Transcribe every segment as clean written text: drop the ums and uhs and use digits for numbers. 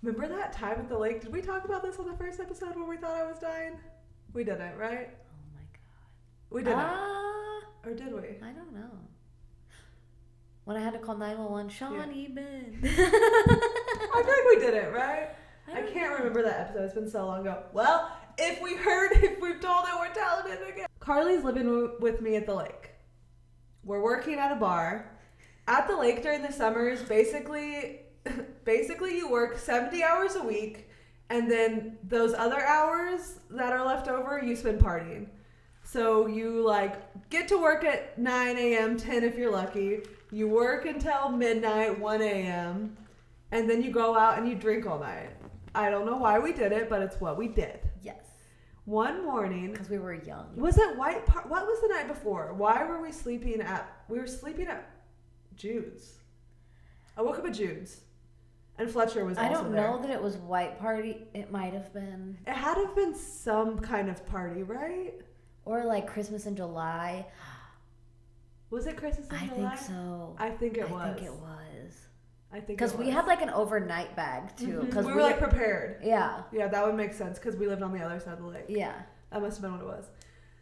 Remember that time at the lake? Did we talk about this on the first episode when we thought I was dying? We didn't, right? Oh my god. We didn't. Or did we? I don't know. When I had to call 911, Shawnee Ben. I feel like we didn't, right? I can't remember that episode. It's been so long ago. Well, if we've told it, we're telling it again. Carly's living with me at the lake. We're working at a bar. At the lake during the summers, basically you work 70 hours a week, and then those other hours that are left over, you spend partying. So you get to work at 9 a.m., 10 if you're lucky. You work until midnight, 1 a.m., and then you go out and you drink all night. I don't know why we did it, but it's what we did. Yes. One morning. Because we were young. Was it what was the night before? Why were we sleeping at Jude's. I woke up at Jude's. And Fletcher was also there. I don't know that it was white party. It might have been. It had to have been some kind of party, right? Or like Christmas in July. Was it Christmas in July? I think so. I think it was. Because we had like an overnight bag too. Because we were prepared. Yeah. Yeah, that would make sense because we lived on the other side of the lake. Yeah. That must have been what it was.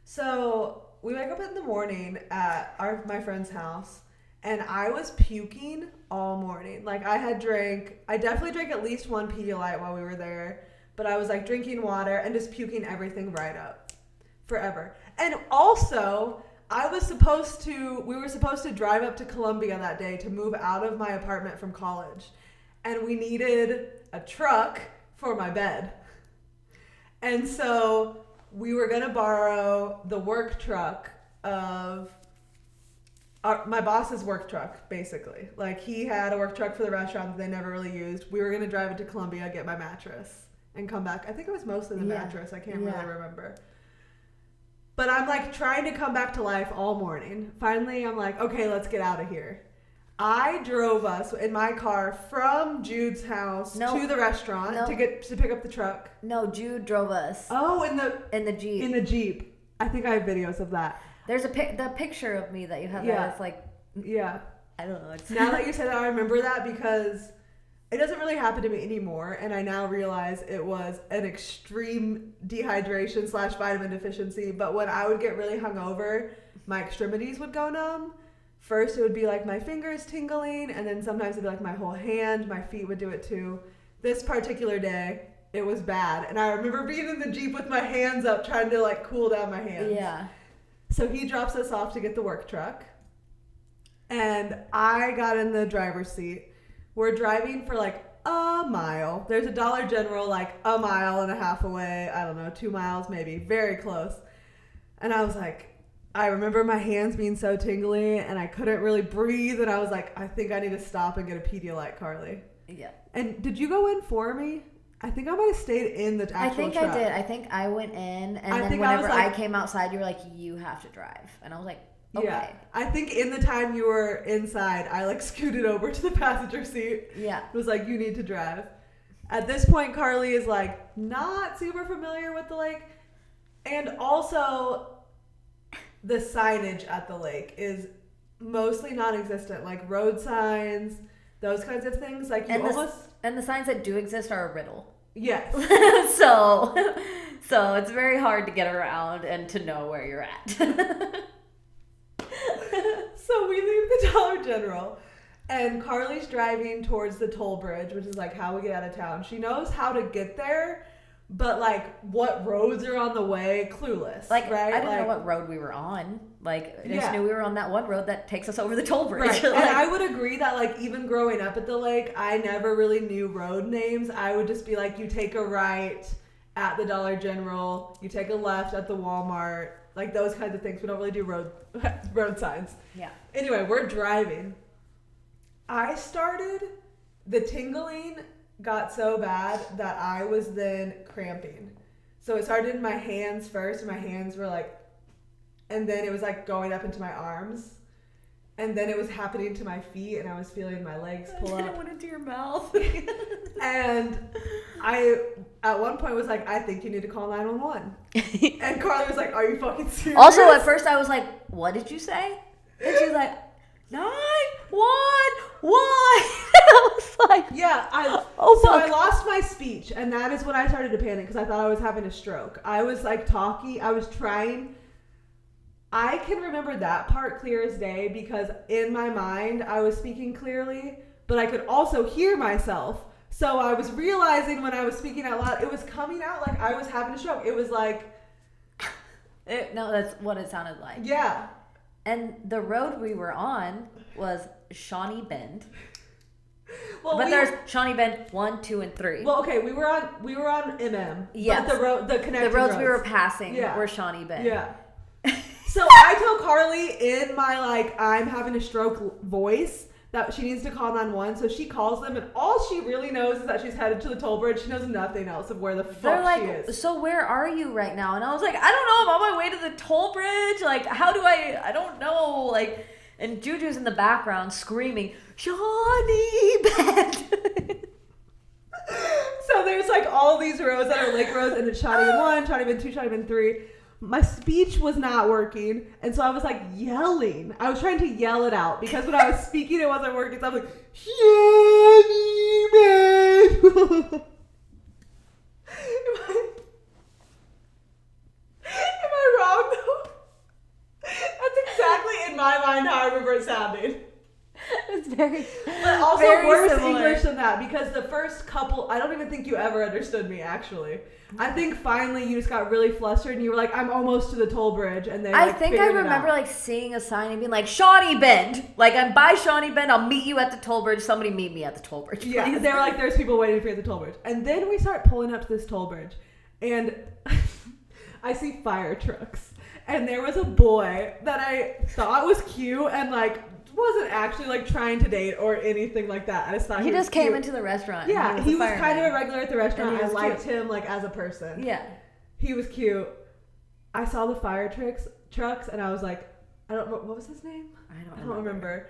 So we wake up in the morning at my friend's house. And I was puking all morning. I definitely drank at least one Pedialyte while we were there. But I was drinking water and just puking everything right up. Forever. And also, we were supposed to drive up to Columbia that day to move out of my apartment from college. And we needed a truck for my bed. And so we were going to borrow the work truck of my boss's work truck, basically. He had a work truck for the restaurant that they never really used. We were going to drive it to Columbia, get my mattress, and come back. I think it was mostly the mattress. I can't really remember. But I'm trying to come back to life all morning. Finally, I'm okay, let's get out of here. I drove us in my car from Jude's house to the restaurant to pick up the truck. No, Jude drove us. Oh, in the Jeep. In the Jeep. I think I have videos of that. There's the picture of me that you have there. It's yeah. I don't know. Now that you said that, I remember that because it doesn't really happen to me anymore, and I now realize it was an extreme dehydration / vitamin deficiency. But when I would get really hungover, my extremities would go numb. First, it would be my fingers tingling, and then sometimes it'd be my whole hand. My feet would do it too. This particular day, it was bad, and I remember being in the Jeep with my hands up, trying to cool down my hands. Yeah. So he drops us off to get the work truck. And I got in the driver's seat. We're driving for a mile. There's a Dollar General a mile and a half away. I don't know, 2 miles maybe. Very close. And I was I remember my hands being so tingly and I couldn't really breathe. And I was I think I need to stop and get a Pedialyte, Carly. Yeah. And did you go in for me? I think I might have stayed in the actual truck. I did. I think I went in, and then whenever I came outside, you were you have to drive. And I was okay. Yeah. I think in the time you were inside, I scooted over to the passenger seat. Yeah. It was you need to drive. At this point, Carly is not super familiar with the lake. And also, the signage at the lake is mostly non-existent. Road signs, those kinds of things. And the signs that do exist are a riddle. Yes. so it's very hard to get around and to know where you're at. So we leave the Dollar General, and Carly's driving towards the toll bridge, which is how we get out of town. She knows how to get there, but what roads are on the way, clueless. Right? I didn't know what road we were on. I just knew we were on that one road that takes us over the toll bridge. Right. And I would agree that even growing up at the lake, I never really knew road names. I would just be you take a right at the Dollar General, you take a left at the Walmart, those kinds of things. We don't really do road signs. Yeah. Anyway, we're driving. The tingling got so bad that I was then cramping. So it started in my hands first, and my hands were and then it was going up into my arms. And then it was happening to my feet, and I was feeling my legs pull up. And it went into your mouth. And I, at one point, was I think you need to call 911. And Carly was are you fucking serious? Also, at first, I was what did you say? And she was 911. Why? I was like, yeah, I lost my speech, and that is when I started to panic because I thought I was having a stroke. I was like talking, I was trying. I can remember that part clear as day because in my mind I was speaking clearly, but I could also hear myself. So I was realizing when I was speaking out loud, it was coming out like I was having a stroke. It was like... No, that's what it sounded like. Yeah. And the road we were on was Shawnee Bend. Well, but there's Shawnee Bend 1, 2, and 3. Well, okay, we were on MM. Yes. But the connecting roads we were passing were Shawnee Bend. Yeah. So I told Carly in my like I'm having a stroke voice that she needs to call 911. So she calls them, and all she really knows is that she's headed to the toll bridge. She knows nothing else of where the fuck she is. So where are you right now? And I was like, I don't know. I'm on my way to the toll bridge. Like, how do I don't know. Like, and Juju's in the background screaming, Shawnee Bend. So there's like all these roads that are lake roads, and it's Shawnee Bend 1, Shawnee Bend 2, Shawnee Bend 3. My speech was not working, and so I was like yelling. I was trying to yell it out because when I was speaking, it wasn't working. So I was like, am I wrong though? That's exactly in my mind how I remember it sounding. It's very, but also very worse similar. English than that because the first couple, I don't even think you ever understood me actually. I think finally you just got really flustered and you were like, I'm almost to the toll bridge, and then I think I remember like seeing a sign and being like, Shawnee Bend, like I'm by Shawnee Bend, I'll meet you at the toll bridge. Somebody meet me at the toll bridge, please. Yeah, they were like, there's people waiting for you at the toll bridge, and then we start pulling up to this toll bridge, and I see fire trucks, and there was a boy that I thought was cute and like wasn't actually like trying to date or anything like that. I just thought he just cute. Came into the restaurant. Yeah, he was kind of a regular at the restaurant. I liked him like as a person. Yeah, he was cute. I saw the fire trucks, and I was like, what was his name? I don't remember.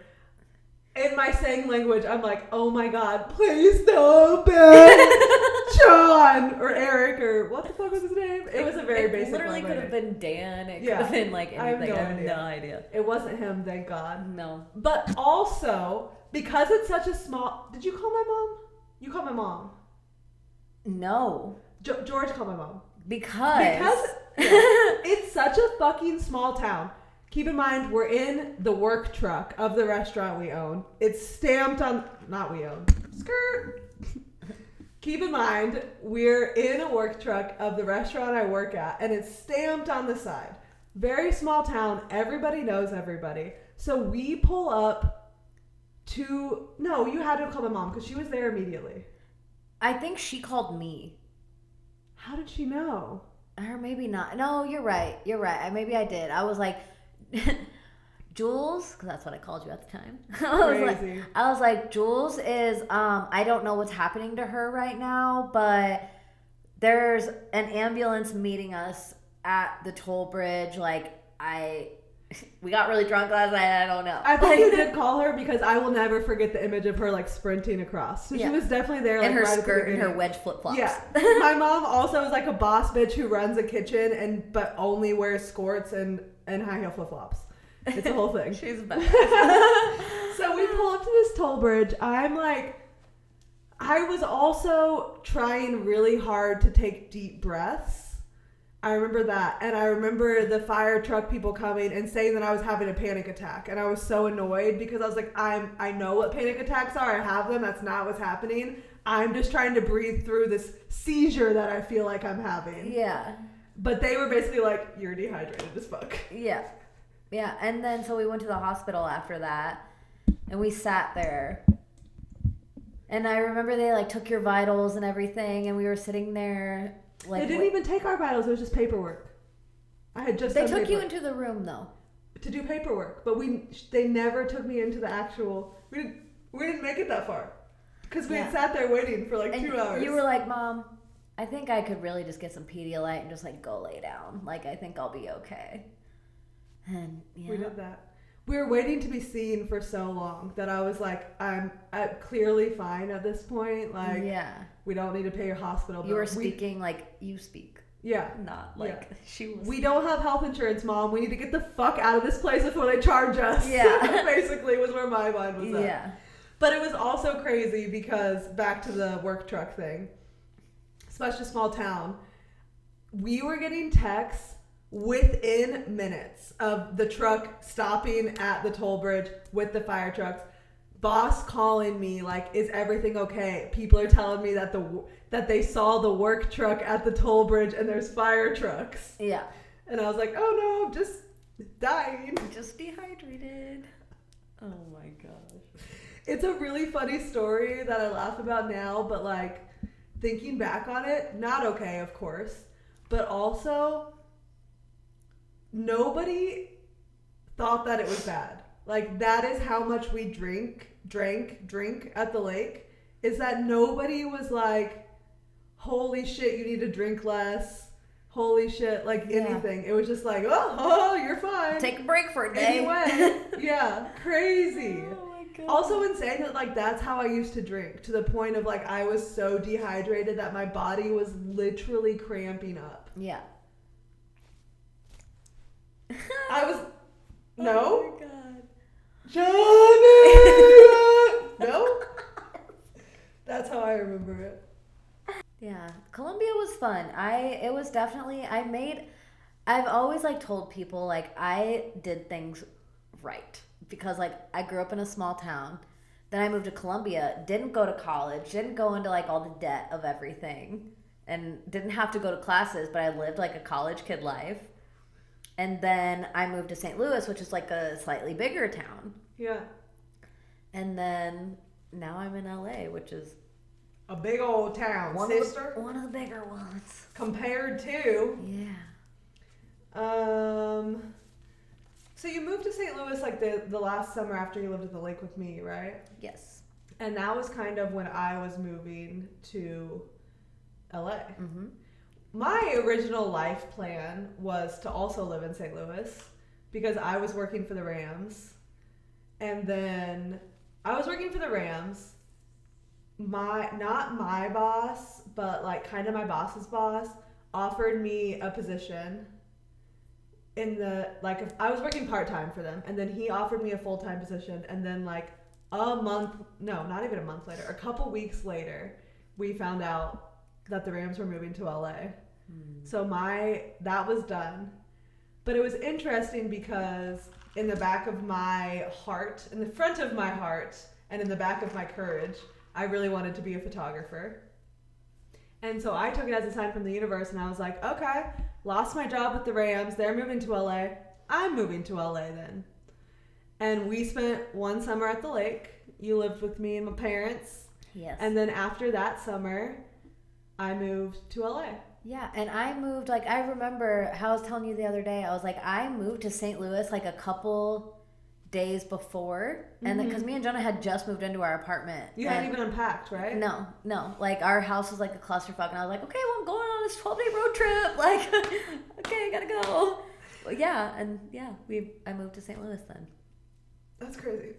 In my saying language, I'm like, oh my god, please stop it, John or Eric or what the fuck was his name? It was a very basic. It literally could have been Dan. It could have been like anything. I have no idea. It wasn't him, thank God. No. But also because it's such a small. Did you call my mom? You called my mom. No. George called my mom because it's such a fucking small town. Keep in mind, we're in the work truck of the restaurant we own. It's stamped on, not we own, skirt. Keep in mind, we're in a work truck of the restaurant I work at, and it's stamped on the side. Very small town. Everybody knows everybody. So we pull up to, no, you had to call my mom because she was there immediately. I think she called me. How did she know? Or maybe not. No, you're right. Maybe I did. I was like, Jules, because that's what I called you at the time. I was like, Jules is, I don't know what's happening to her right now, but there's an ambulance meeting us at the toll bridge. Like, we got really drunk last night. I don't know. I think you did call her because I will never forget the image of her like sprinting across. So she was definitely there, like in her right skirt and her wedge flip flops. Yeah, my mom also is like a boss bitch who runs a kitchen but only wears skirts and high heel flip flops. It's a whole thing. She's bad. So we pull up to this toll bridge. I'm like, I was also trying really hard to take deep breaths. I remember that. And I remember the fire truck people coming and saying that I was having a panic attack. And I was so annoyed because I was like, I know what panic attacks are. I have them. That's not what's happening. I'm just trying to breathe through this seizure that I feel like I'm having. Yeah. But they were basically like, you're dehydrated as fuck. Yeah. Yeah. And then so we went to the hospital after that. And we sat there. And I remember they like took your vitals and everything. And we were sitting there. Like, they didn't even take our vitals. It was just paperwork. I had just. They took you into the room though. To do paperwork, but they never took me into the actual. We didn't make it that far, because we had sat there waiting for like 2 hours. You were like, Mom, I think I could really just get some Pedialyte and just like go lay down. Like I think I'll be okay. And we did that. We were waiting to be seen for so long that I was like, I'm clearly fine at this point. Like, we don't need to pay your hospital bill. You were speaking like you speak. Yeah. Not like she was. We don't have health insurance, Mom. We need to get the fuck out of this place before they charge us. Yeah. Basically was where my mind was at. Yeah. But it was also crazy because back to the work truck thing, such a small town, we were getting texts within minutes of the truck stopping at the toll bridge with the fire trucks. Boss calling me like, is everything okay? People are telling me that they saw the work truck at the toll bridge and there's fire trucks. Yeah. And I was like, oh no, I'm just dying. Just dehydrated. Oh my gosh. It's a really funny story that I laugh about now, but like thinking back on it, not okay, of course. But also, nobody thought that it was bad. Like, that is how much we drank at the lake, is that nobody was like, holy shit, you need to drink less. Holy shit, like anything. It was just like, oh, you're fine. Take a break for a day. Anyway, yeah, crazy. Oh my God. Also insane that like that's how I used to drink, to the point of like I was so dehydrated that my body was literally cramping up. Yeah. I was no. Oh my God. Johnny. No. That's how I remember it. Yeah, Colombia was fun. I've always like told people like I did things right because like I grew up in a small town. Then I moved to Colombia, didn't go to college, didn't go into like all the debt of everything, and didn't have to go to classes, but I lived like a college kid life. And then I moved to St. Louis, which is like a slightly bigger town. Yeah. And then now I'm in LA, which is a big old town, one sister. One of the bigger ones. Compared to. Yeah. So you moved to St. Louis like the last summer after you lived at the lake with me, right? Yes. And that was kind of when I was moving to LA. Mm-hmm. My original life plan was to also live in St. Louis because I was working for the Rams. And then I was working for the Rams. Not my boss, but like kind of my boss's boss offered me a position in the, like, if I was working part-time for them, and then he offered me a full-time position, and then like not even a month later, a couple weeks later, we found out that the Rams were moving to LA. So that was done. But it was interesting because in the back of my heart, in the front of my heart, and in the back of my courage, I really wanted to be a photographer. And so I took it as a sign from the universe, and I was like, okay, lost my job with the Rams. They're moving to LA. I'm moving to LA then. And we spent one summer at the lake. You lived with me and my parents. Yes. And then after that summer, I moved to LA. Yeah, and I moved, like, I remember how I was telling you the other day, I was like, I moved to St. Louis like a couple days before, and then because me and Jonah had just moved into our apartment. You hadn't even unpacked, right? No. Like, our house was like a clusterfuck, and I was like, okay, well, I'm going on this 12-day road trip. Like, okay, I gotta go. Well, yeah, and yeah, I moved to St. Louis then. That's crazy.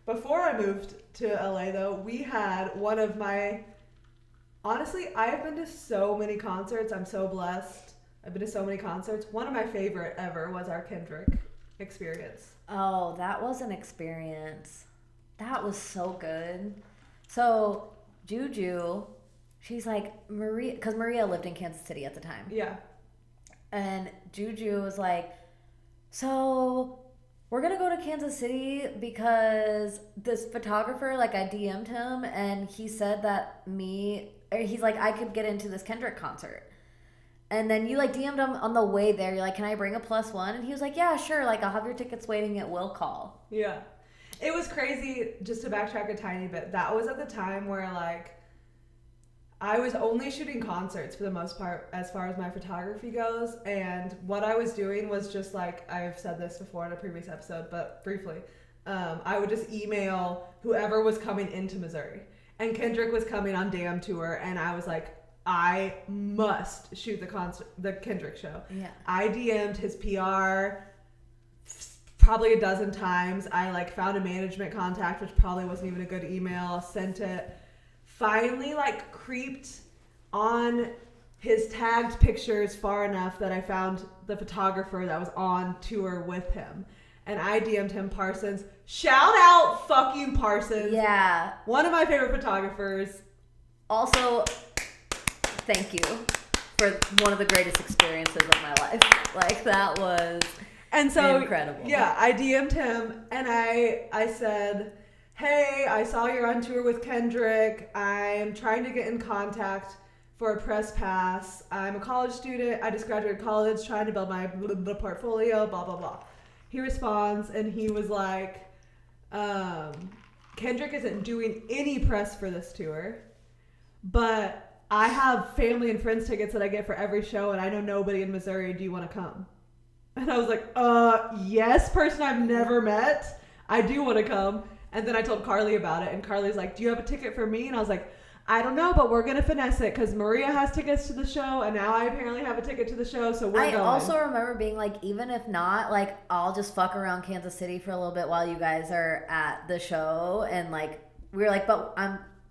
Before I moved to LA, though, we had one of my... Honestly, I have been to so many concerts. I'm so blessed. I've been to so many concerts. One of my favorite ever was our Kendrick experience. Oh, that was an experience. That was so good. So, Juju, she's like, Maria, because Maria lived in Kansas City at the time. Yeah. And Juju was like, so we're going to go to Kansas City because this photographer, like I DM'd him and he said that he's like, I could get into this Kendrick concert. And then you like DM'd him on the way there. You're like, can I bring a +1? And he was like, yeah, sure. Like, I'll have your tickets waiting at will call. Yeah. It was crazy, just to backtrack a tiny bit. That was at the time where like I was only shooting concerts for the most part as far as my photography goes. And what I was doing was just like, I've said this before in a previous episode, but briefly, I would just email whoever was coming into Missouri. And Kendrick was coming on Damn Tour, and I was like, I must shoot the Kendrick show. Yeah. I DM'd his PR probably a dozen times. I like found a management contact, which probably wasn't even a good email, sent it. Finally like creeped on his tagged pictures far enough that I found the photographer that was on tour with him. and I DM'd him Parsons. Shout out fucking Parsons. Yeah. One of my favorite photographers. Also, thank you for one of the greatest experiences of my life. Like, that was incredible. Yeah, I DM'd him and I said, hey, I saw you're on tour with Kendrick. I'm trying to get in contact for a press pass. I'm a college student. I just graduated college, trying to build my portfolio, blah, blah, blah. He responds and he was like, Kendrick isn't doing any press for this tour, but I have family and friends tickets that I get for every show, and I know nobody in Missouri. Do you want to come? And I was like, yes, person I've never met. I do want to come. And then I told Carly about it, and Carly's like, do you have a ticket for me? And I was like, I don't know, but we're going to finesse it because Maria has tickets to the show, and now I apparently have a ticket to the show, so we're going. I also remember being like, even if not, like, I'll just fuck around Kansas City for a little bit while you guys are at the show. And, like, we were like, but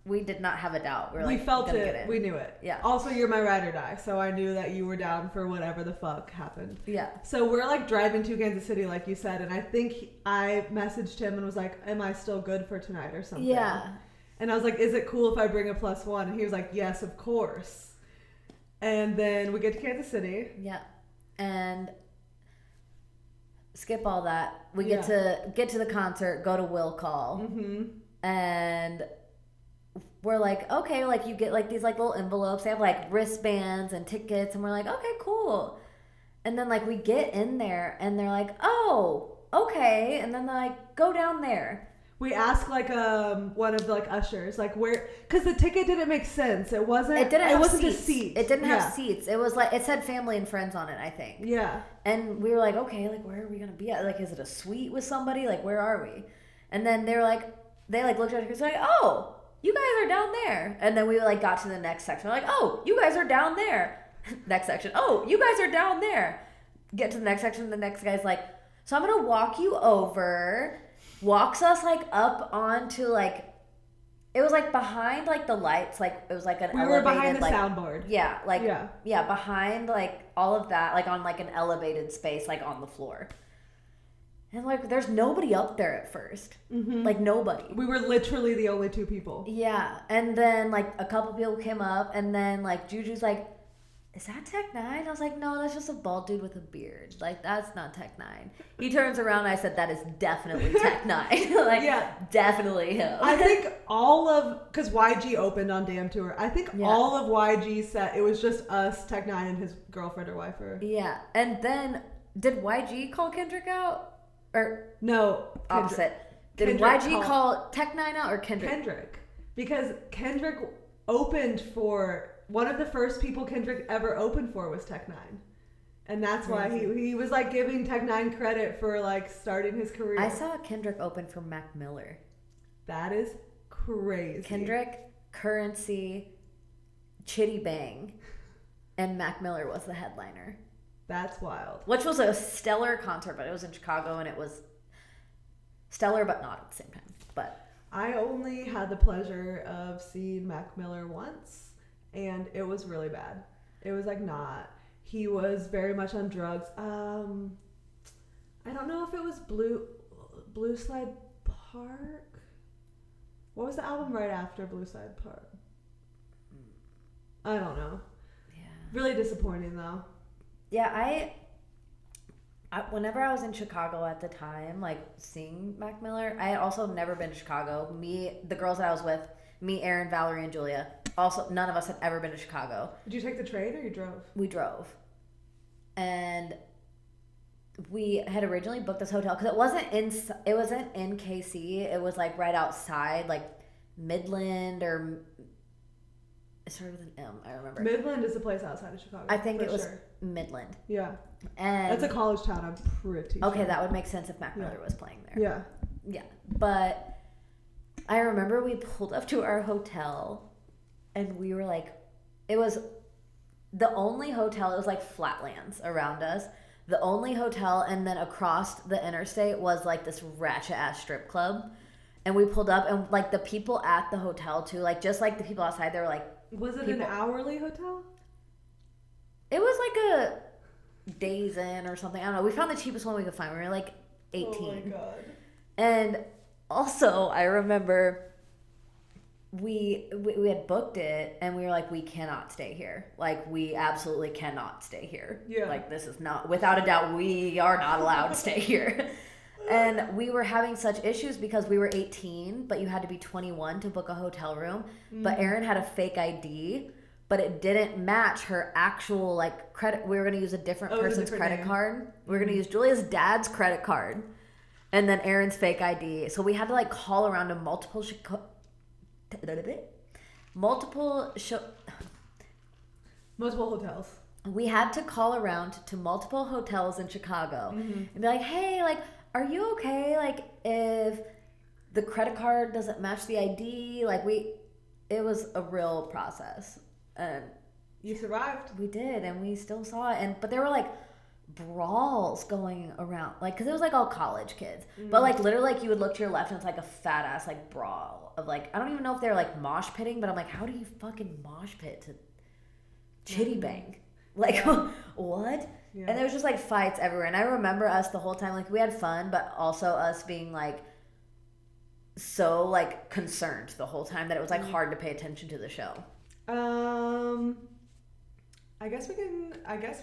we did not have a doubt. We felt it. We knew it. Yeah. Also, you're my ride or die, so I knew that you were down for whatever the fuck happened. Yeah. So we're, like, driving to Kansas City, like you said, and I think I messaged him and was like, am I still good for tonight or something? Yeah. And I was like, is it cool if I bring a +1? And he was like, yes, of course. And then we get to Kansas City. Yeah. And skip all that. We get to the concert, go to Will Call. Mm-hmm. And we're like, okay, like you get like these like little envelopes. They have like wristbands and tickets. And we're like, okay, cool. And then like we get in there and they're like, oh, okay. And then they're like, go down there. We asked like one of the like ushers like where, because the ticket didn't make sense. It wasn't. It wasn't seats. A seat. It didn't have seats. It was like it said family and friends on it, I think. Yeah. And we were like, okay, like where are we gonna be at? Like, is it a suite with somebody? Like, where are we? And then they looked at us like, oh, you guys are down there. And then we like got to the next section. We're like, oh, you guys are down there. Next section. Oh, you guys are down there. Get to the next section. The next guy's like, so I'm gonna walk you over. Walks us like up onto like, it was like behind like the lights, like it was like an elevated. We were behind the like, soundboard. Yeah, like yeah, behind like all of that, like on like an elevated space, like on the floor. And like, there's nobody up there at first, like nobody. We were literally the only two people. Yeah, and then like a couple people came up, and then like Juju's like, is that Tech 9? I was like, no, that's just a bald dude with a beard. Like, that's not Tech 9. He turns around and I said, that is definitely Tech 9. Like, yeah, definitely him. I think because YG opened on Damn Tour, I think all of YG set, it was just us, Tech 9, and his girlfriend or wifer. Yeah. And then, did YG call Kendrick out? Or, no. Opposite. Did YG call Tech 9 out or Kendrick? Kendrick. Because Kendrick opened for... One of the first people Kendrick ever opened for was Tech 9. And that's why he was like giving Tech 9 credit for like starting his career. I saw Kendrick open for Mac Miller. That is crazy. Kendrick, Currency, Chitty Bang, and Mac Miller was the headliner. That's wild. Which was a stellar concert, but it was in Chicago and it was stellar but not at the same time. But I only had the pleasure of seeing Mac Miller once. And it was really bad. It was like not. He was very much on drugs. I don't know if it was Blue Slide Park. What was the album right after Blue Slide Park? I don't know. Yeah. Really disappointing though. Yeah, I whenever I was in Chicago at the time, like seeing Mac Miller, I had also never been to Chicago. The girls that I was with, me, Erin, Valerie, and Julia. Also, none of us had ever been to Chicago. Did you take the train or you drove? We drove. And we had originally booked this hotel because it wasn't in KC. It was like right outside, like Midland or it started with an M, I remember. Midland is a place outside of Chicago. I think it was Midland. Yeah. And that's a college town, I'm pretty sure. Okay, that would make sense if Mac Miller was playing there. Yeah. Yeah. But I remember we pulled up to our hotel and we were like, it was the only hotel, it was like flatlands around us. The only hotel, and then across the interstate was like this ratchet ass strip club. And we pulled up, and like the people at the hotel too, like just like the people outside, they were like, was it an hourly hotel? It was like a Days Inn or something. I don't know. We found the cheapest one we could find. We were like, 18. Oh my God. And also, I remember we had booked it and we were like, we cannot stay here. Like, we absolutely cannot stay here. Yeah. Like, this is not, without a doubt, we are not allowed to stay here. And we were having such issues because we were 18, but you had to be 21 to book a hotel room. But Erin had a fake ID, but it didn't match her actual, like, credit. We were going to use a different person's credit card. We were going to use Julia's dad's credit card and then Erin's fake ID. So we had to, like, call around to multiple hotels. We had to call around to multiple hotels in Chicago and be like, hey, like, are you okay? Like, if the credit card doesn't match the ID, like, it was a real process. And you survived. We did, and we still saw it. But there were, like, brawls going around, like, because it was like all college kids, but like literally, like, you would look to your left and it's like a fat ass like brawl of, like, I don't even know if they're like mosh pitting, but I'm like, how do you fucking mosh pit to Chitty Bang? Like, what? Yeah. And there was just like fights everywhere, and I remember us the whole time, like, we had fun, but also us being like so like concerned the whole time that it was like hard to pay attention to the show. I guess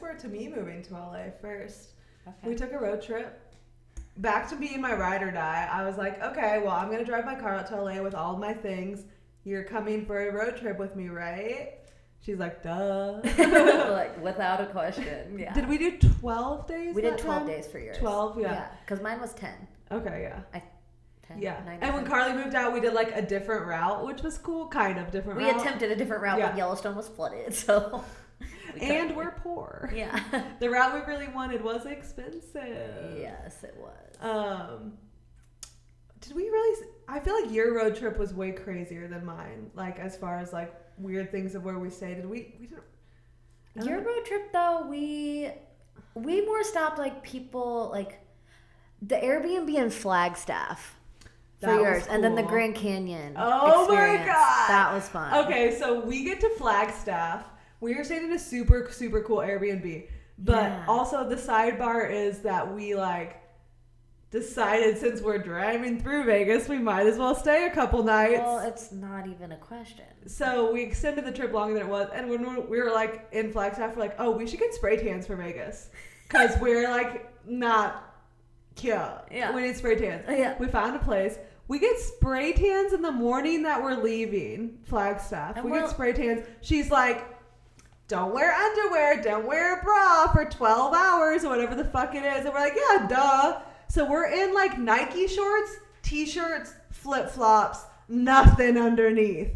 we're to me moving to LA first. Okay. We took a road trip back to being my ride or die. I was like, okay, well, I'm going to drive my car out to LA with all of my things. You're coming for a road trip with me, right? She's like, duh. Like, without a question. Yeah. Did we do 12 days? We did 12 days for yours. 12, yeah. Yeah, because mine was 10. Okay, yeah. 10, yeah. 9, and when Carly moved out, we did like a different route, which was cool, kind of different route. We attempted a different route, but Yellowstone was flooded, so... And we're poor. Yeah. The route we really wanted was expensive. Yes, it was. Did we really... I feel like your road trip was way crazier than mine. Like, as far as, like, weird things of where we stayed. Did we didn't... Your road trip, though, we more stopped, like, people, like, the Airbnb in Flagstaff for yours. Cool. And then the Grand Canyon experience. My God. That was fun. Okay, so we get to Flagstaff. We were staying in a super, super cool Airbnb. But also the sidebar is that we, like, decided since we're driving through Vegas, we might as well stay a couple nights. Well, it's not even a question. So we extended the trip longer than it was. And when we were, like, in Flagstaff, we're like, oh, we should get spray tans for Vegas. Because we're, like, not cute. Yeah. We need spray tans. Yeah. We found a place. We get spray tans in the morning that we're leaving Flagstaff. We get spray tans. She's like, don't wear underwear, don't wear a bra for 12 hours or whatever the fuck it is. And we're like, yeah, duh. So we're in, like, Nike shorts, t-shirts, flip-flops, nothing underneath.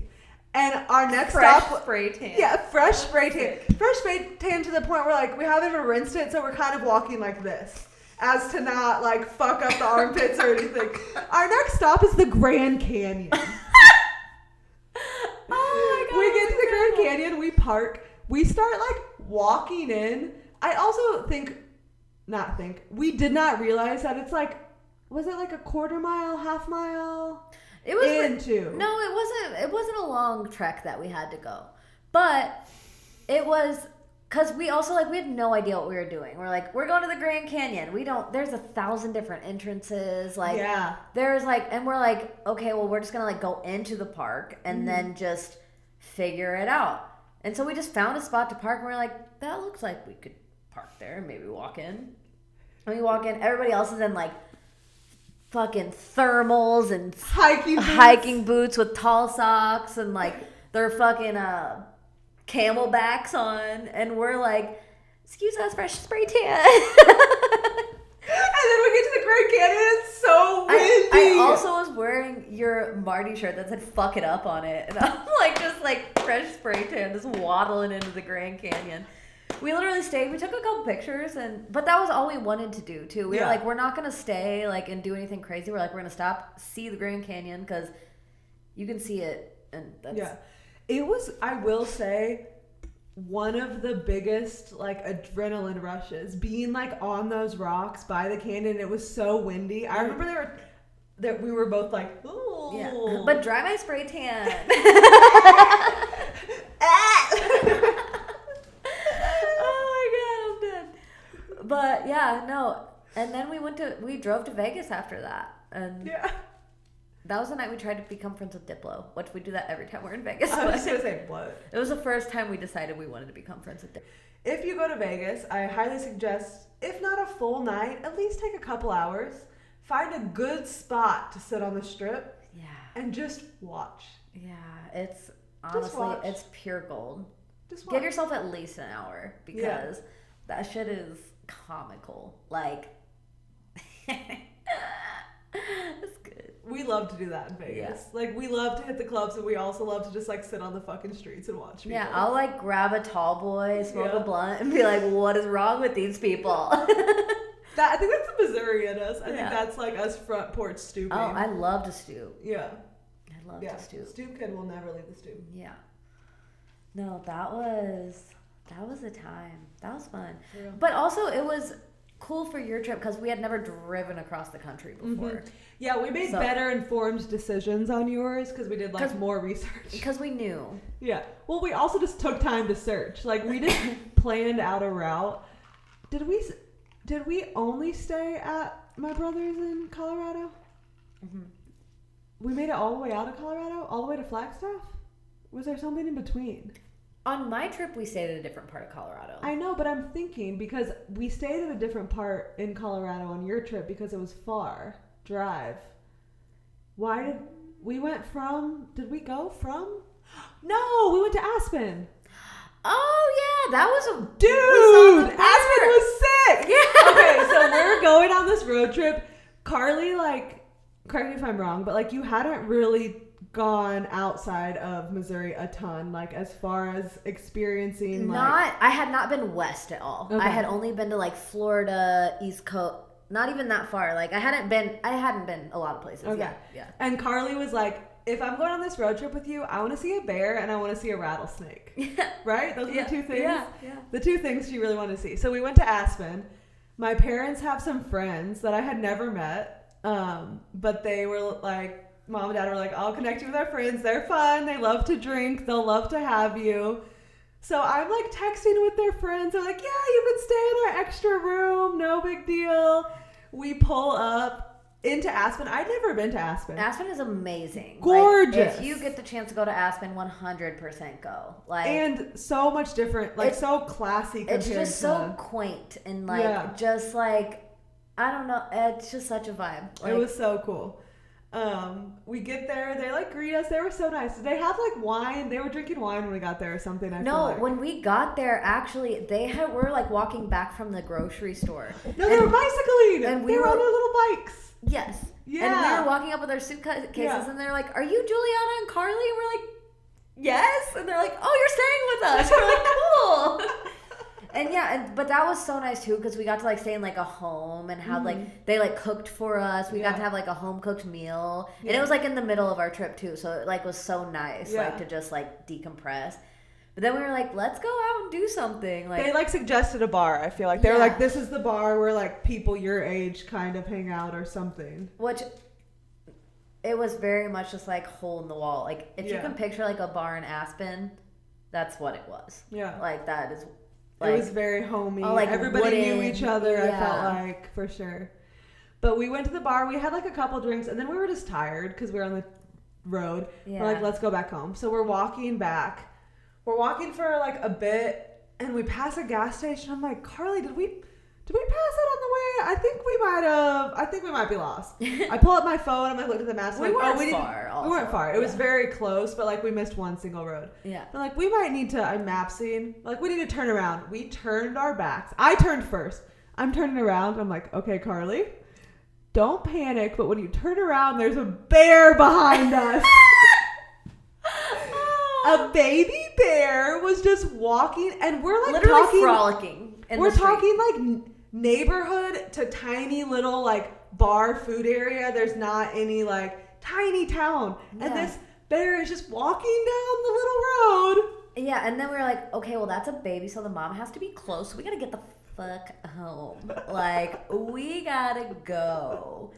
And our next stop... spray tan. Yeah, fresh spray tan. Fresh spray tan to the point where, like, we haven't even rinsed it, so we're kind of walking like this. As to not, like, fuck up the armpits or anything. Our next stop is the Grand Canyon. Oh, my God. We get to the Grand Canyon, we park. We start, like, walking in. I also we did not realize that it's, like, was it, like, a quarter mile, half mile? It was into. No, it wasn't a long trek that we had to go. But it was, because we also, like, we had no idea what we were doing. We're like, we're going to the Grand Canyon. There's 1,000 different entrances. Like, yeah. There's, like, and we're like, okay, well, we're just going to, like, go into the park and then just figure it out. And so we just found a spot to park, and we're like, that looks like we could park there and maybe walk in. And we walk in. Everybody else is in, like, fucking thermals and hiking boots with tall socks and, like, their fucking camelbacks on. And we're like, excuse us, fresh spray tan. And then we get to the Grand Canyon, it's so windy. I also was wearing your Marty shirt that said fuck it up on it. And I'm like, just like fresh spray tan, just waddling into the Grand Canyon. We literally stayed, we took a couple pictures, but that was all we wanted to do too. We were like, we're not going to stay like and do anything crazy. We're like, we're going to stop, see the Grand Canyon, because you can see it. And that's... Yeah. It was, I will say, one of the biggest, like, adrenaline rushes, being, like, on those rocks by the canyon. It was so windy. I remember that we were both like, ooh. Yeah. But dry my spray tan. Oh my God, I'm dead. But yeah, no, And then we drove to Vegas after that. And yeah. That was the night we tried to become friends with Diplo, which we do that every time we're in Vegas. I was just gonna say, what? It was the first time we decided we wanted to become friends with Diplo. If you go to Vegas, I highly suggest, if not a full night, at least take a couple hours. Find a good spot to sit on the strip. Yeah. And just watch. Yeah, it's honestly, it's pure gold. Just watch. Give yourself at least an hour because that shit is comical. Like, it's good. We love to do that in Vegas. Yeah. Like, we love to hit the clubs, and we also love to just, like, sit on the fucking streets and watch people. Yeah, I'll, like, grab a tall boy, smoke a blunt, and be like, what is wrong with these people? I think that's the Missouri in us. I think that's, like, us front porch stooping. Oh, I love to stoop. Yeah. I love to stoop. Stoop kid will never leave the stoop. Yeah. No, that was a time. That was fun. Yeah. But also, it was cool for your trip because we had never driven across the country before. Mm-hmm. Yeah, we made better informed decisions on yours because we did like more research. Because we knew. Yeah. Well, we also just took time to search. Like we just planned out a route. Did we only stay at my brother's in Colorado? Mm-hmm. We made it all the way out of Colorado, all the way to Flagstaff? Was there something in between? On my trip, we stayed at a different part of Colorado. I know, but I'm thinking because we stayed at a different part in Colorado on your trip because it was far drive. Why did we did we go from? No, we went to Aspen. Oh yeah, that was a dude. Aspen was sick. Yeah. Okay, so we're going on this road trip. Carly, like, correct me if I'm wrong, but like you hadn't really gone outside of Missouri a ton, like as far as experiencing I had not been west at all. Okay. I had only been to like Florida, East Coast, not even that far. Like I hadn't been a lot of places. Okay. Yeah. And Carly was like, if I'm going on this road trip with you, I want to see a bear and I want to see a rattlesnake. Yeah. Right? Those are the two things. Yeah. The two things she really wanted to see. So we went to Aspen. My parents have some friends that I had never met, but they were like, Mom and Dad were like, I'll connect you with our friends. They're fun. They love to drink. They'll love to have you. So I'm like texting with their friends. They're like, yeah, you can stay in our extra room. No big deal. We pull up into Aspen. I'd never been to Aspen. Aspen is amazing. Gorgeous. Like, if you get the chance to go to Aspen, 100% go. Like, and so much different. Like so classy compared to... It's just so quaint and like just like, I don't know. It's just such a vibe. Like, it was so cool. We get there, they like greet us. They were so nice. Did they have like wine? They were drinking wine when we got there or something. When we got there, actually, were like walking back from the grocery store. No, they were bicycling, and they were on their little bikes. Yes. Yeah. And we were walking up with our suitcases, and they're like, "Are you Juliana and Carly?" And we're like, "Yes." And they're like, "Oh, you're staying with us." We're like, "Cool." And but that was so nice too because we got to like stay in like a home and have like they like cooked for us. We got to have like a home cooked meal, and it was like in the middle of our trip too, so it like was so nice like to just like decompress. But then we were like, let's go out and do something. Like they like suggested a bar. I feel like they were like, this is the bar where like people your age kind of hang out or something. Which it was very much just like hole in the wall. Like if you can picture like a bar in Aspen, that's what it was. Yeah, like that is. Like, it was very homey. Like everybody knew each other, I felt like, for sure. But we went to the bar. We had like a couple drinks, and then we were just tired because we were on the road. Yeah. We're like, let's go back home. So we're walking back. We're walking for like a bit, and we pass a gas station. I'm like, Carly, did we pass it on the way? I think we might be lost. I pull up my phone. I'm like, look at the maps. We weren't far. We weren't far. It was very close, but like we missed one single road. Yeah. But like we might need to. I'm mapsing. Like we need to turn around. We turned our backs. I turned first. I'm turning around. I'm like, okay, Carly, don't panic. But when you turn around, there's a bear behind us. A baby bear was just walking, and we're like literally frolicking. We're talking like neighborhood to tiny little like bar food area. There's not any like tiny town, and this bear is just walking down the little road. Yeah, and then we were like, okay, well that's a baby, so the mom has to be close. So we gotta get the fuck home. Like we gotta go.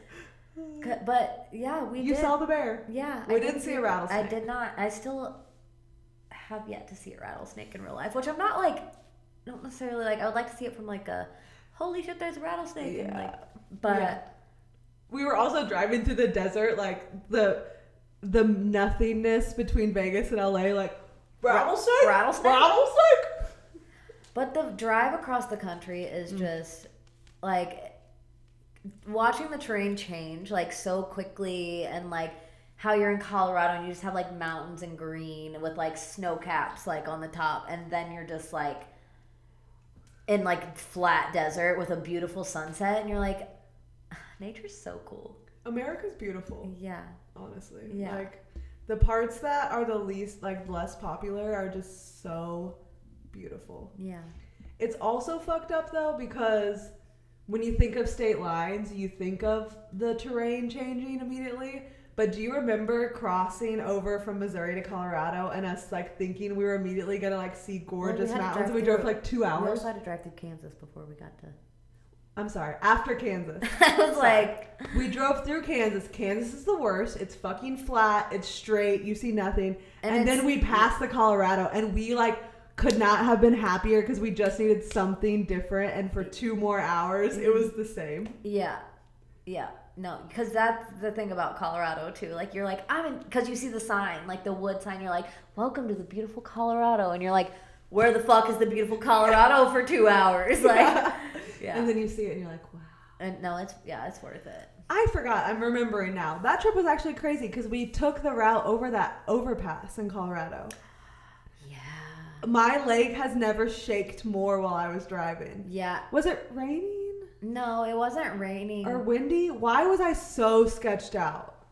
But yeah, You saw the bear. Yeah, we didn't see a rattlesnake. I did not. I still have yet to see a rattlesnake in real life, which I'm not like. Don't necessarily like. I would like to see it from like a holy shit, there's a rattlesnake. Yeah. And like, but we were also driving through the desert, like the nothingness between Vegas and LA, like rattlesnake. But the drive across the country is just like watching the terrain change like so quickly, and like how you're in Colorado and you just have like mountains and green with like snow caps like on the top, and then you're just like in like flat desert with a beautiful sunset, and you're like, nature's so cool. America's beautiful. Yeah. Honestly. Yeah. Like the parts that are the least like less popular are just so beautiful. Yeah. It's also fucked up though, because when you think of state lines, you think of the terrain changing immediately. But do you remember crossing over from Missouri to Colorado and us like thinking we were immediately gonna like see gorgeous mountains, and we drove for like 2 hours? We also had to drive through Kansas before we got to. I'm sorry, after Kansas. I was like, we drove through Kansas. Kansas is the worst. It's fucking flat. It's straight. You see nothing. And then we passed the Colorado, and we like could not have been happier because we just needed something different. And for 2 more hours, it was the same. Yeah. Yeah. No, because that's the thing about Colorado too. Like you're like, because you see the sign, like the wood sign, you're like, welcome to the beautiful Colorado. And you're like, where the fuck is the beautiful Colorado for 2 hours? Like, yeah. And then you see it and you're like, wow. And no, it's worth it. I forgot. I'm remembering now. That trip was actually crazy because we took the route over that overpass in Colorado. Yeah. My leg has never shaked more while I was driving. Yeah. Was it raining? No, it wasn't raining. Or windy? Why was I so sketched out?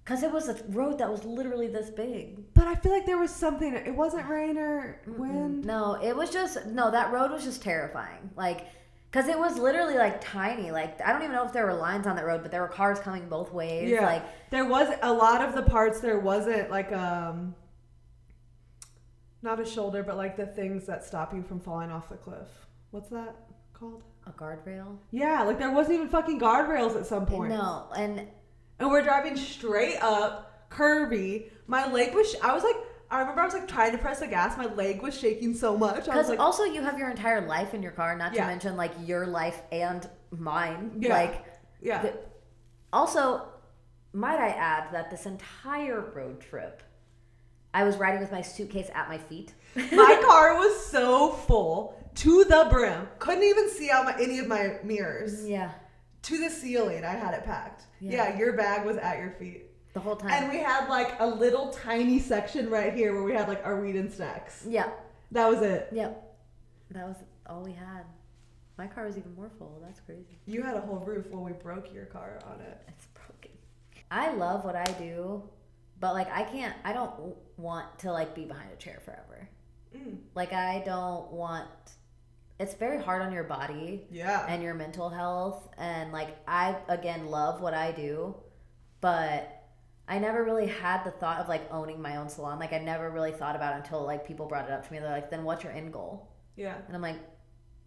Because it was a road that was literally this big. But I feel like there was something. It wasn't rain or wind. No, it was just, that road was just terrifying. Like, because it was literally like tiny. Like, I don't even know if there were lines on that road, but there were cars coming both ways. Yeah. Like, there was a lot of the parts, there wasn't like, not a shoulder, but like the things that stop you from falling off the cliff. What's that called? A guardrail? Yeah, like there wasn't even fucking guardrails at some point. No, and we're driving straight up, curvy. My leg was, I remember I was like trying to press the gas. My leg was shaking so much. Because like, also you have your entire life in your car, not to mention like your life and mine. Yeah. Like, yeah. Also, might I add that this entire road trip, I was riding with my suitcase at my feet. My car was so full to the brim. Couldn't even see out any of my mirrors. Yeah. To the ceiling, I had it packed. Yeah, your bag was at your feet. The whole time. And we had like a little tiny section right here where we had like our weed and snacks. Yeah. That was it. Yep. That was all we had. My car was even more full. That's crazy. You had a whole roof while we broke your car on it. It's broken. I love what I do, but like I don't want to like be behind a chair forever. Like I don't want, it's very hard on your body. Yeah. And your mental health. And like I, again, love what I do, but I never really had the thought of like owning my own salon. Like I never really thought about it until like people brought it up to me. They're like, then what's your end goal? Yeah. And I'm like,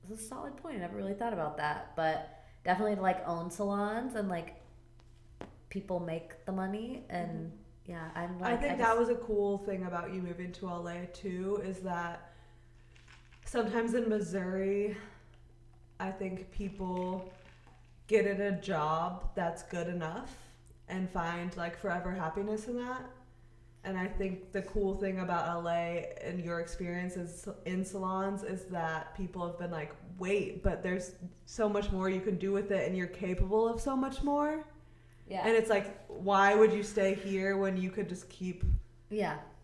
this is a solid point. I never really thought about that. But definitely to like own salons and like people make the money. And yeah, I'm like, I think that was a cool thing about you moving to LA too, is that sometimes in Missouri, I think people get in a job that's good enough and find like forever happiness in that. And I think the cool thing about LA and your experiences in salons is that people have been like, wait, but there's so much more you can do with it and you're capable of so much more. Yeah. And it's like, why would you stay here when you could just keep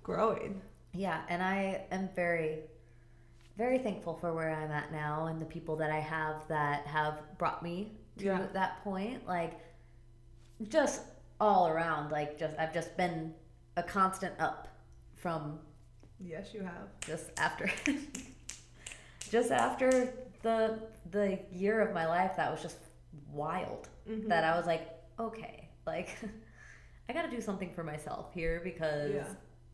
growing? Yeah. And I am very, very thankful for where I'm at now and the people that I have that have brought me to that point. Like, just all around, like, I've just been a constant up from. Yes, you have. Just after the year of my life that was just wild. Mm-hmm. That I was like, okay, like I got to do something for myself here, because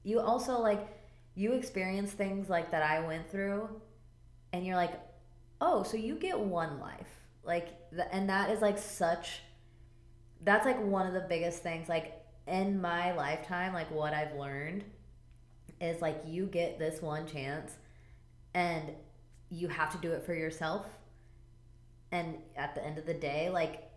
you also like you experience things like that I went through, and you're like, oh, so you get one life, like, and that is like that's like one of the biggest things, like in my lifetime, like what I've learned is like you get this one chance, and you have to do it for yourself, And at the end of the day, like,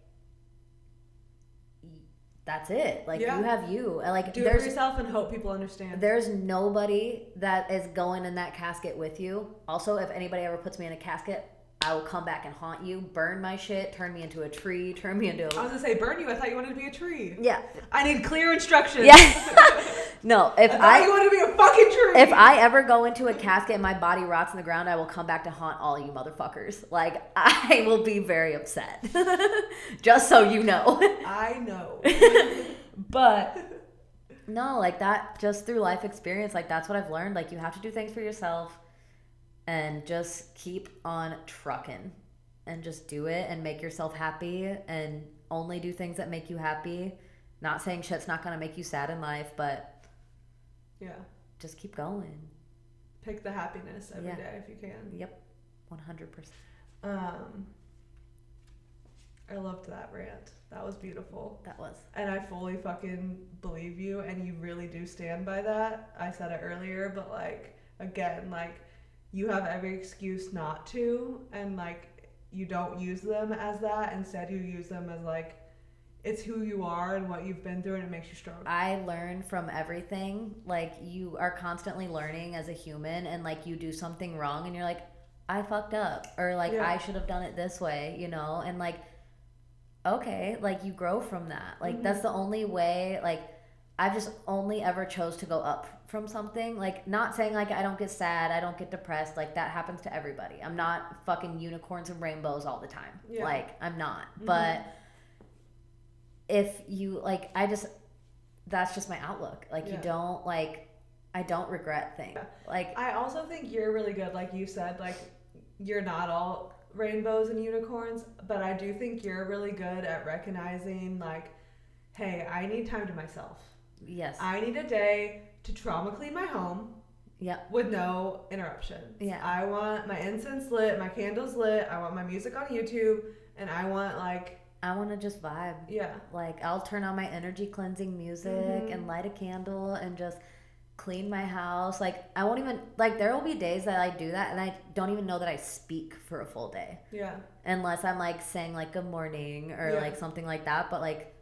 that's it. Like, you have you. Like, do it for yourself and hope people understand. There's nobody that is going in that casket with you. Also, if anybody ever puts me in a casket, I will come back and haunt you, burn my shit, turn me into a tree, turn me into I was gonna say burn you. I thought you wanted to be a tree. Yeah. I need clear instructions. Yeah. No, I thought you wanted to be a fucking tree. If I ever go into a casket and my body rots in the ground, I will come back to haunt all you motherfuckers. Like, I will be very upset. Just so you know. I know. But no, like, that, just through life experience, like, that's what I've learned. Like, you have to do things for yourself and just keep on trucking and just do it and make yourself happy and only do things that make you happy. Not saying shit's not gonna make you sad in life, but yeah, just keep going. Pick the happiness every day if you can. Yep, 100%. I loved that rant. That was beautiful. That was. And I fully fucking believe you, and you really do stand by that. I said it earlier, but like, again, like, you have every excuse not to, and like, you don't use them as that. Instead, you use them as like, it's who you are and what you've been through, and it makes you strong. I learn from everything. Like, you are constantly learning as a human, and like, you do something wrong and you're like, I fucked up, or like, I should have done it this way, you know? And like, okay, like, you grow from that. Like, that's the only way. Like, I've just only ever chose to go up from something. Like, not saying like I don't get sad, I don't get depressed. Like, that happens to everybody. I'm not fucking unicorns and rainbows all the time. Yeah. Like, I'm not. But if you, like, that's just my outlook. Like, you don't, like, I don't regret things. Like, I also think you're really good. Like you said, like, you're not all rainbows and unicorns, but I do think you're really good at recognizing, like, hey, I need time to myself. Yes. I need a day to trauma clean my home. Yep. With no interruptions. Yeah. I want my incense lit, my candles lit, I want my music on YouTube, and I want, like, I want to just vibe. Yeah. Like, I'll turn on my energy cleansing music and light a candle and just clean my house. Like, I won't even, like, there will be days that I do that and I don't even know that I speak for a full day. Yeah. Unless I'm like saying like good morning or like something like that. But like,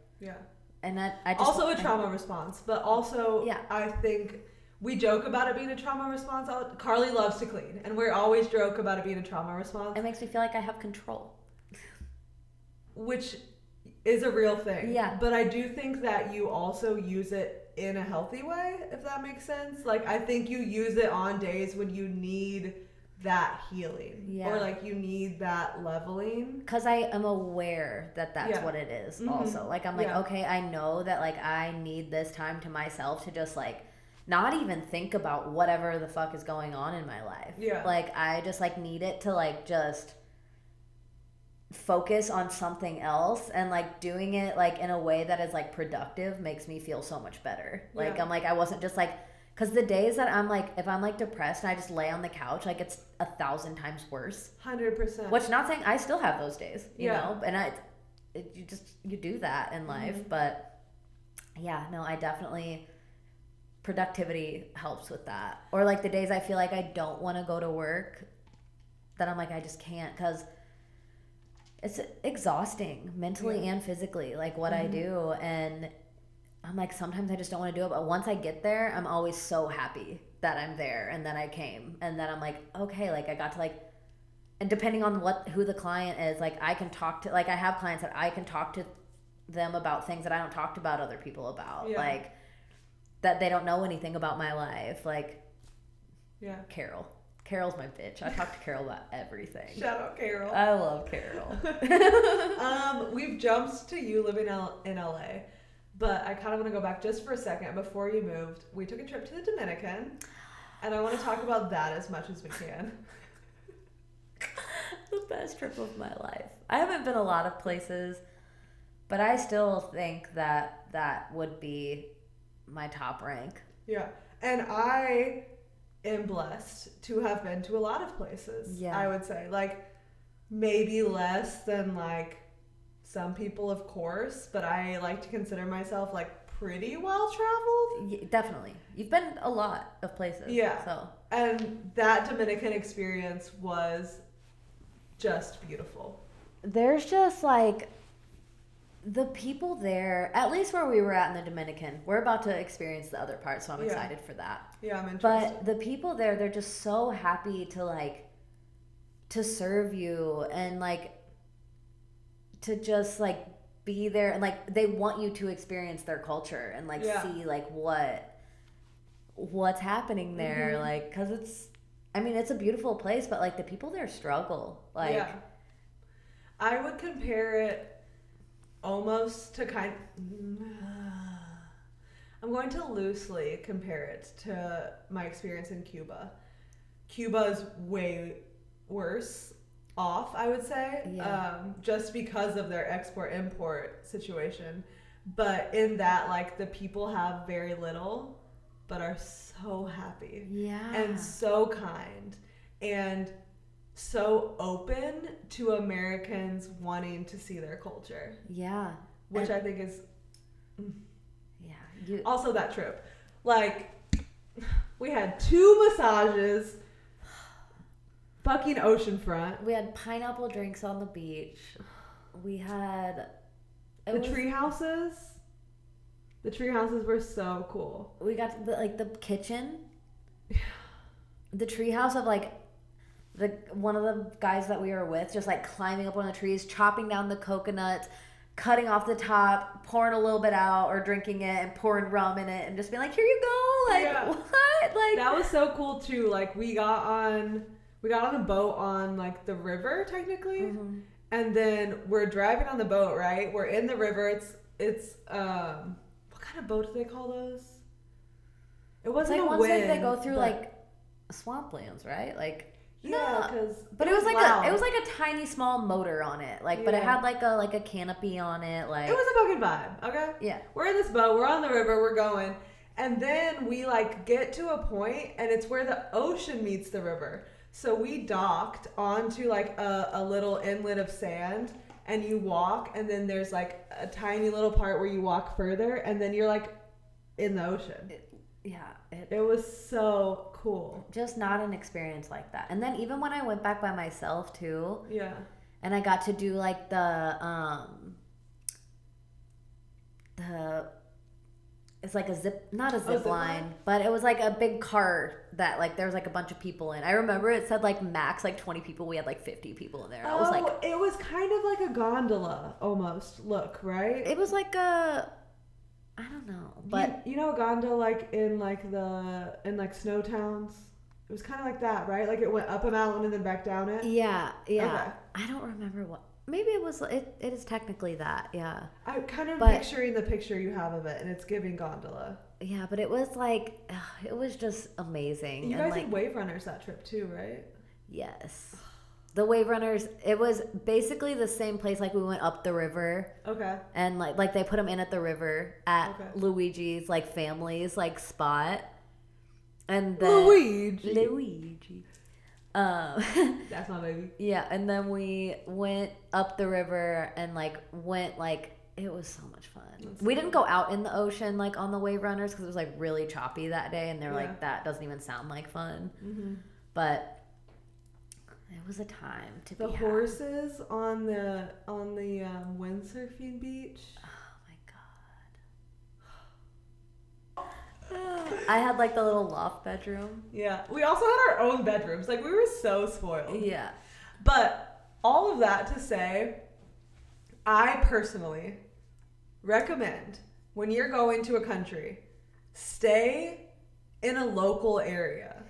and that I just also a trauma response, but also I think we joke about it being a trauma response. Carly loves to clean, and we always joke about it being a trauma response. It makes me feel like I have control. Which is a real thing. Yeah. But I do think that you also use it in a healthy way, if that makes sense. Like, I think you use it on days when you need that healing. Yeah. Or, like, you need that leveling. Because I am aware that that's what it is also. Like, I'm like, okay, I know that, like, I need this time to myself to just, like, not even think about whatever the fuck is going on in my life. Yeah. Like, I just, like, need it to, like, just focus on something else, and like doing it like in a way that is like productive makes me feel so much better. Like, I'm like, I wasn't just like, because the days that I'm like, if I'm like depressed and I just lay on the couch, like, it's 1,000 times worse. 100%. Which, not saying I still have those days, you know, and you do that in life. But yeah, no, I definitely, productivity helps with that. Or like the days I feel like I don't want to go to work, that I'm like, I just can't, because it's exhausting mentally and physically, like what I do. And I'm like, sometimes I just don't want to do it. But once I get there, I'm always so happy that I'm there and that I came. And then I'm like, okay, like I got to like, and depending on who the client is, like I can talk to, like I have clients that I can talk to them about things that I don't talk about other people about. Yeah. Like that they don't know anything about my life. Like, Carol's my bitch. I talk to Carol about everything. Shout out Carol. I love Carol. We've jumped to you living in LA, but I kind of want to go back just for a second. Before you moved, we took a trip to the Dominican, and I want to talk about that as much as we can. The best trip of my life. I haven't been a lot of places, but I still think that would be my top rank. Yeah, and I am blessed to have been to a lot of places. Yeah, I would say, like, maybe less than like some people, of course, but I like to consider myself like pretty well traveled. Yeah, definitely, you've been a lot of places. Yeah, so, and that Dominican experience was just beautiful. there's just like the people there, at least where we were at in the Dominican, we're about to experience the other part, so I'm excited for that. Yeah, I'm interested. But the people there, they're just so happy to like to serve you and like to just like be there, and like they want you to experience their culture and like see like what's happening there, like because it's a beautiful place, but like the people there struggle. Like I would compare it almost to I'm going to loosely compare it to my experience in Cuba. Cuba is way worse off, I would say, just because of their export-import situation. But in that, like, the people have very little, but are so happy. Yeah. And so kind. And so open to Americans wanting to see their culture. Yeah. Which I think is... Yeah. Also, that trip. Like, we had 2 massages... Fucking oceanfront. We had pineapple drinks on the beach. We had... The tree houses. The tree houses were so cool. We got the kitchen. The tree house of like... one of the guys that we were with just like climbing up one of the trees, chopping down the coconuts, cutting off the top, pouring a little bit out or drinking it and pouring rum in it and just being like, here you go. Like, what? Like... That was so cool too. Like, we got on a boat on like the river technically, and then we're driving on the boat. Right, we're in the river. It's what kind of boat do they call those? It wasn't like a ones wind. Like they go through like swamplands, right? Like but it was like a tiny small motor on it. Like, but it had like a canopy on it. Like, it was a fucking vibe. Okay. Yeah. We're in this boat. We're on the river. We're going, and then we like get to a point, and it's where the ocean meets the river. So we docked onto like a little inlet of sand, and you walk, and then there's like a tiny little part where you walk further, and then you're like in the ocean. It was so cool. Just not an experience like that. And then even when I went back by myself too. Yeah. And I got to do like it's like not a zip line, but it was like a big cart that like there was like a bunch of people in. I remember it said like max like 20 people. We had like 50 people in there. I was like, it was kind of like a gondola almost look, right? It was like I don't know, but you know a gondola like in snow towns. It was kind of like that, right? Like it went up a mountain and then back down it. Yeah. Okay. I don't remember what. Maybe it was. It is technically that. Yeah. I'm kind of picturing the picture you have of it, and it's giving gondola. Yeah, but it was like it was just amazing. You guys did Wave Runners that trip too, right? Yes. The Wave Runners. It was basically the same place. Like we went up the river. Okay. And like they put them in at the river at Luigi's like family's like spot. And then Luigi. That's my baby. Yeah, and then we went up the river and like went like it was so much fun. We didn't go out in the ocean like on the Wave Runners because it was like really choppy that day, and they're like that doesn't even sound like fun. But it was a time to be. The horses on the windsurfing beach. I had like the little loft bedroom. Yeah. We also had our own bedrooms. Like we were so spoiled. Yeah. But all of that to say, I personally recommend when you're going to a country, stay in a local area.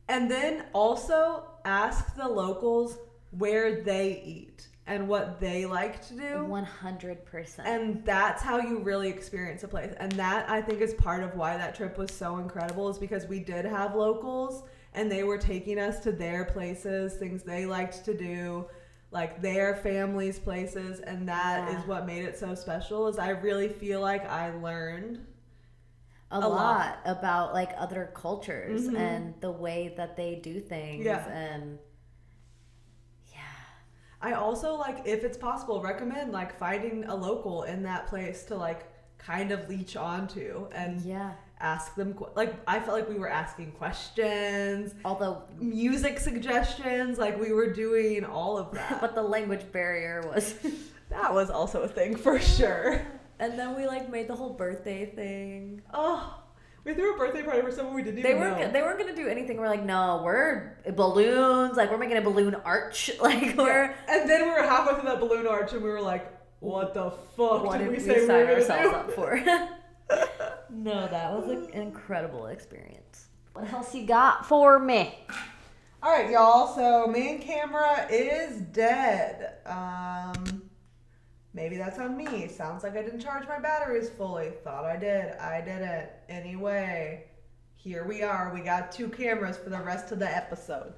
And then also ask the locals where they eat and what they like to do. 100%. And that's how you really experience a place. And that, I think, is part of why that trip was so incredible, is because we did have locals and they were taking us to their places, things they liked to do, like their families' places. And that is what made it so special, is I really feel like I learned a lot about like other cultures and the way that they do things. And I also, like, if it's possible, recommend, like, finding a local in that place to, like, kind of leech onto. And ask them, like, I felt like we were asking questions. Although music suggestions, like we were doing all of that. But the language barrier was... That was also a thing for sure. And then we like made the whole birthday thing. Oh, we threw a birthday party for someone we didn't even know. They weren't gonna do anything. We're like, no, we're balloons. Like we're making a balloon arch. Like we're. And then we were halfway through that balloon arch, and we were like, "What the fuck what did we sign say we were ourselves do? up for?" No, that was an incredible experience. What else you got for me? All right, y'all. So main camera is dead. Maybe that's on me. Sounds like I didn't charge my batteries fully. Thought I did. I didn't. Anyway, here we are. We got 2 cameras for the rest of the episode.